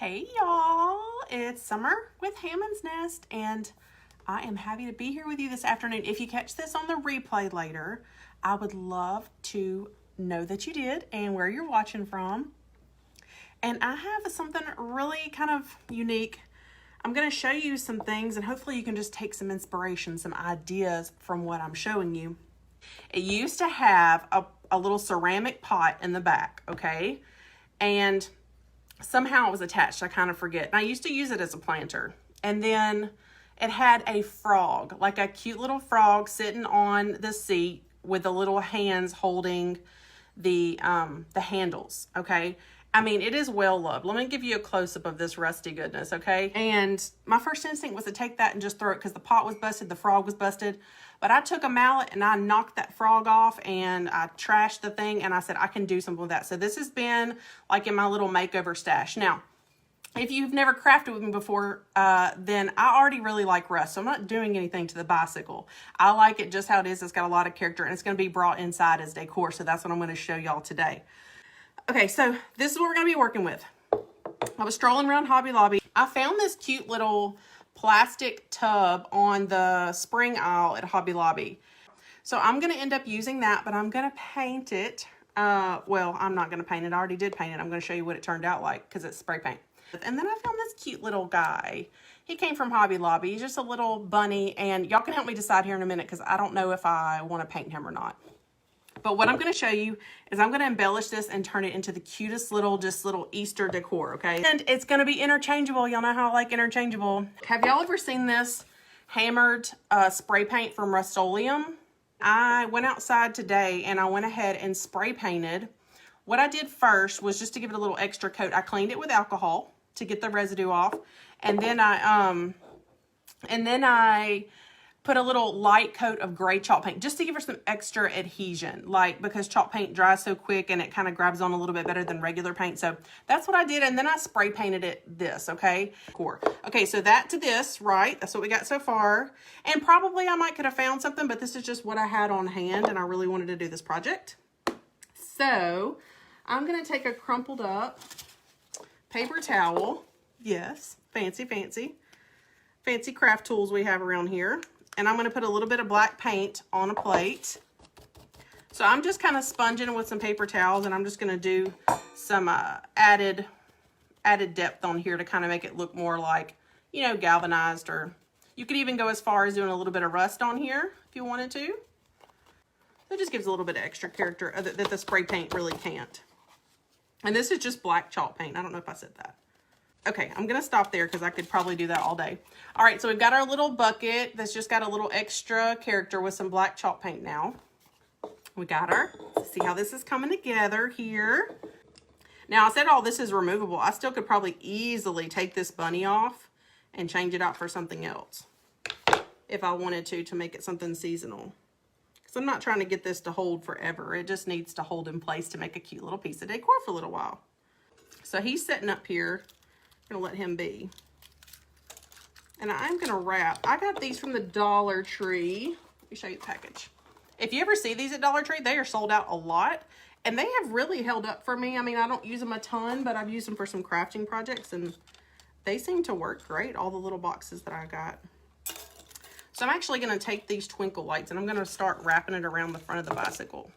Hey y'all, it's Summer with Hammond's Nest, and I am happy to be here with you this afternoon. If you catch this on the replay later, I would love to know that you did and where you're watching from. And I have something really kind of unique. I'm going to show you some things, and hopefully you can just take some inspiration, some ideas from what I'm showing you. It used to have a little ceramic pot in the back, okay? And somehow it was attached. I kind of forget. And I used to use it as a planter. And then it had a frog, like a cute little frog sitting on the seat with the little hands holding the handles, okay? I mean, it is well loved. Let me give you a close-up of this rusty goodness, okay? And my first instinct was to take that and just throw it because the pot was busted, the frog was busted. But I took a mallet and I knocked that frog off and I trashed the thing and I said, I can do something with that. So this has been like in my little makeover stash. Now, if you've never crafted with me before, then I already really like rust. So I'm not doing anything to the bicycle. I like it just how it is. It's got a lot of character and it's going to be brought inside as decor. So that's what I'm going to show y'all today. Okay, so this is what we're going to be working with. I was strolling around Hobby Lobby. I found this cute little plastic tub on the spring aisle at Hobby Lobby. So I'm going to end up using that, but I'm going to paint it. Well, I'm not going to paint it. I already did paint it. I'm going to show you what it turned out like because it's spray paint. And then I found this cute little guy. He came from Hobby Lobby. He's just a little bunny, and y'all can help me decide here in a minute because I don't know if I want to paint him or not. But what I'm going to show you is I'm going to embellish this and turn it into the cutest little Easter decor, okay? And it's going to be interchangeable. Y'all know how I like interchangeable. Have y'all ever seen this hammered spray paint from Rust-Oleum? I went outside today and I went ahead and spray painted. What I did first was just to give it a little extra coat. I cleaned it with alcohol to get the residue off. And then I put a little light coat of gray chalk paint just to give her some extra adhesion, like because chalk paint dries so quick and it kind of grabs on a little bit better than regular paint. So that's what I did. And then I spray painted it this, okay? Okay, so that to this, right? That's what we got so far. And probably I could have found something, but this is just what I had on hand and I really wanted to do this project. So I'm going to take a crumpled up paper towel. Yes, fancy craft tools we have around here. And I'm going to put a little bit of black paint on a plate. So I'm just kind of sponging with some paper towels, and I'm just going to do some added depth on here to kind of make it look more like, you know, galvanized, or you could even go as far as doing a little bit of rust on here if you wanted to. It just gives a little bit of extra character that the spray paint really can't. And this is just black chalk paint. I don't know if I said that. Okay, I'm going to stop there because I could probably do that all day. All right, so we've got our little bucket that's just got a little extra character with some black chalk paint now. We got our, let's see how this is coming together here. Now, I said all this is removable. I still could probably easily take this bunny off and change it out for something else if I wanted to make it something seasonal. Because I'm not trying to get this to hold forever. It just needs to hold in place to make a cute little piece of decor for a little while. So he's sitting up here. Gonna let him be. And I'm gonna wrap. I got these from the Dollar Tree. Let me show you the package. If you ever see these at Dollar Tree, they are sold out a lot. And they have really held up for me. I mean, I don't use them a ton, but I've used them for some crafting projects and they seem to work great, all the little boxes that I got. So I'm actually gonna take these twinkle lights and I'm gonna start wrapping it around the front of the bicycle.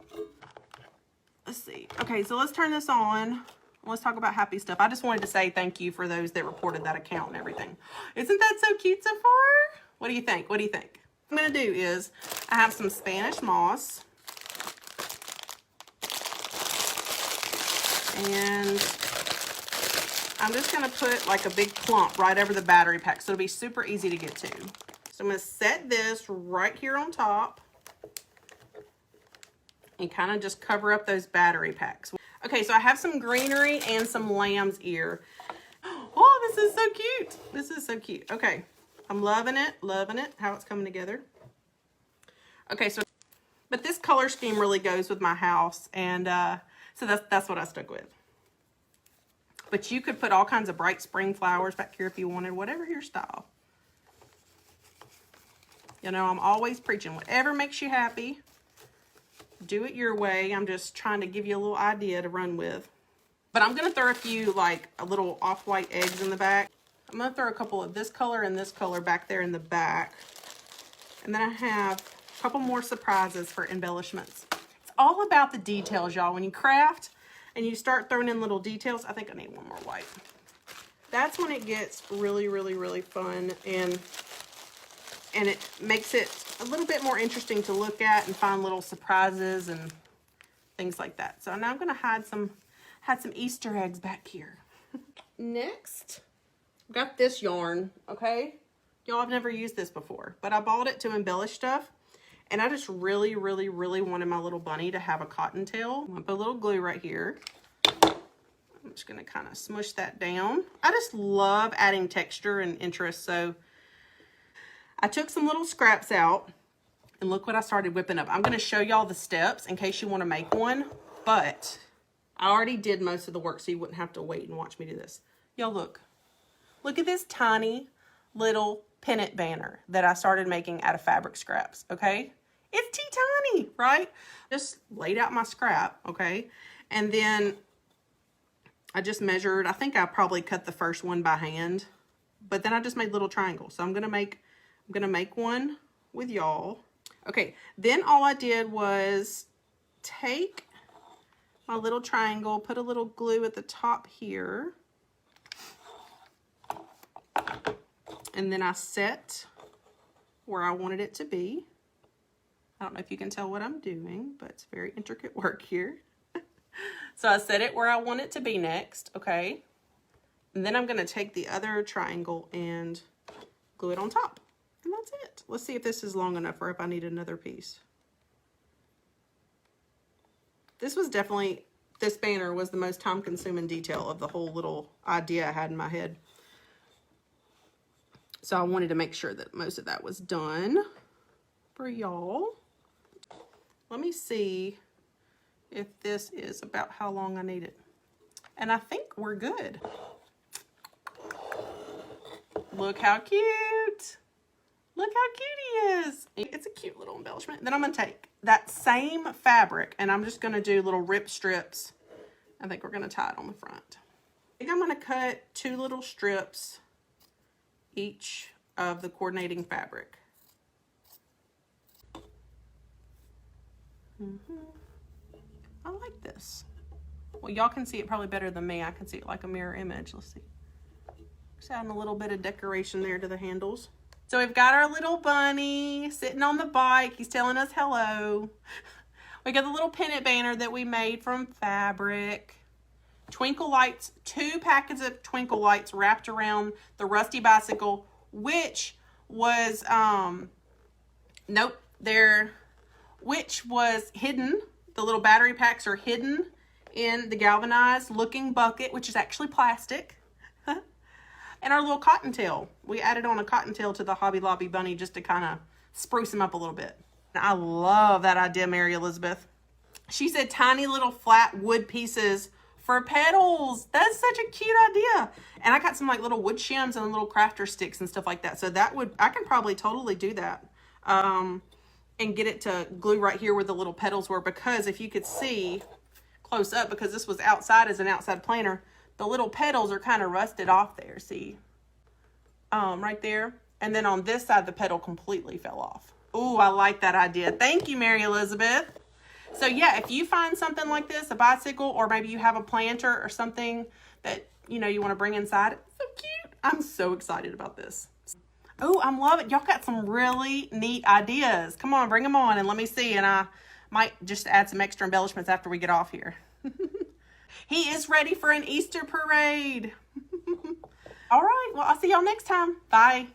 Let's see. Okay, so let's turn this on. Let's talk about happy stuff. I just wanted to say thank you for those that reported that account and everything. Isn't that so cute so far? What do you think? What do you think? What I'm going to do is I have some Spanish moss. And I'm just going to put like a big clump right over the battery pack. So it'll be super easy to get to. So I'm going to set this right here on top. And kind of just cover up those battery packs. Okay, so I have some greenery and some lamb's ear. Oh, this is so cute. This is so cute. Okay, I'm loving it, how it's coming together. Okay, so, but this color scheme really goes with my house, and so that's what I stuck with. But you could put all kinds of bright spring flowers back here if you wanted, whatever your style. You know, I'm always preaching, whatever makes you happy. Do it your way. I'm just trying to give you a little idea to run with. But I'm going to throw a few like a little off-white eggs in the back. I'm going to throw a couple of this color and this color back there in the back. And then I have a couple more surprises for embellishments. It's all about the details, y'all. When you craft and you start throwing in little details, I think I need one more white. That's when it gets really, really, really fun, and it makes it a little bit more interesting to look at and find little surprises and things like that. So now I'm going to hide some Easter eggs back here. Next, I've got this yarn, okay? Y'all, I've never used this before, but I bought it to embellish stuff, and I just really, really, really wanted my little bunny to have a cottontail. I'm going to put a little glue right here. I'm just going to kind of smush that down. I just love adding texture and interest, so I took some little scraps out, and look what I started whipping up. I'm going to show y'all the steps in case you want to make one, but I already did most of the work, so you wouldn't have to wait and watch me do this. Y'all look. Look at this tiny little pennant banner that I started making out of fabric scraps, okay? It's teeny, right? Just laid out my scrap, okay? And then I just measured. I think I probably cut the first one by hand, but then I just made little triangles. So I'm gonna make one with y'all. Okay, then all I did was take my little triangle, put a little glue at the top here, and then I set where I wanted it to be. I don't know if you can tell what I'm doing, but it's very intricate work here. So I set it where I want it to be next, okay? And then I'm gonna take the other triangle and glue it on top. And that's it. Let's see if this is long enough or if I need another piece. This banner was the most time-consuming detail of the whole little idea I had in my head. So I wanted to make sure that most of that was done for y'all. Let me see if this is about how long I need it. And I think we're good. Look how cute. Look how cute he is. It's a cute little embellishment. Then I'm gonna take that same fabric and I'm just gonna do little rip strips. I think we're gonna tie it on the front. I think I'm gonna cut 2 little strips each of the coordinating fabric. I like this. Well, y'all can see it probably better than me. I can see it like a mirror image. Let's see. Just adding a little bit of decoration there to the handles. So we've got our little bunny sitting on the bike. He's telling us hello. We got the little pennant banner that we made from fabric. Twinkle lights, 2 packets of twinkle lights wrapped around the rusty bicycle, which was, which was hidden. The little battery packs are hidden in the galvanized looking bucket, which is actually plastic. And our little cottontail. We added on a cottontail to the Hobby Lobby bunny just to kind of spruce him up a little bit. And I love that idea, Mary Elizabeth. She said tiny little flat wood pieces for petals. That's such a cute idea. And I got some like little wood shims and little crafter sticks and stuff like that. So I can probably totally do that. And get it to glue right here where the little petals were, because if you could see close up, because this was outside as an outside planter, the little petals are kind of rusted off there, see? Right there. And then on this side, the petal completely fell off. Ooh, I like that idea. Thank you, Mary Elizabeth. So yeah, if you find something like this, a bicycle, or maybe you have a planter or something that, you know, you want to bring inside, it's so cute. I'm so excited about this. Oh, I'm loving it. Y'all got some really neat ideas. Come on, bring them on and let me see. And I might just add some extra embellishments after we get off here. He is ready for an Easter parade. All right, well, I'll see y'all next time. Bye.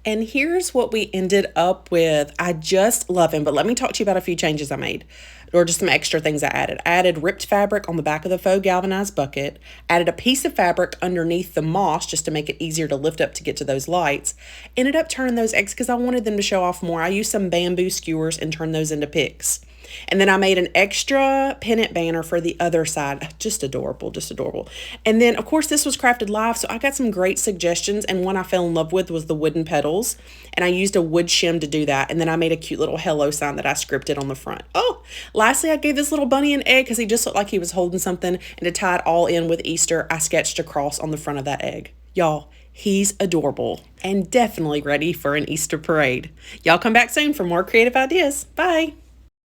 And here's what we ended up with. I just love him, but let me talk to you about a few changes I made, or just some extra things I added. I added ripped fabric on the back of the faux galvanized bucket, added a piece of fabric underneath the moss just to make it easier to lift up to get to those lights. Ended up turning those eggs because I wanted them to show off more. I used some bamboo skewers and turned those into picks. And then I made an extra pennant banner for the other side. Just adorable, just adorable. And then, of course, this was crafted live, so I got some great suggestions, and one I fell in love with was the wooden petals, and I used a wood shim to do that, and then I made a cute little hello sign that I scripted on the front. Oh, lastly, I gave this little bunny an egg because he just looked like he was holding something, and to tie it all in with Easter, I sketched a cross on the front of that egg. Y'all, he's adorable and definitely ready for an Easter parade. Y'all come back soon for more creative ideas. Bye.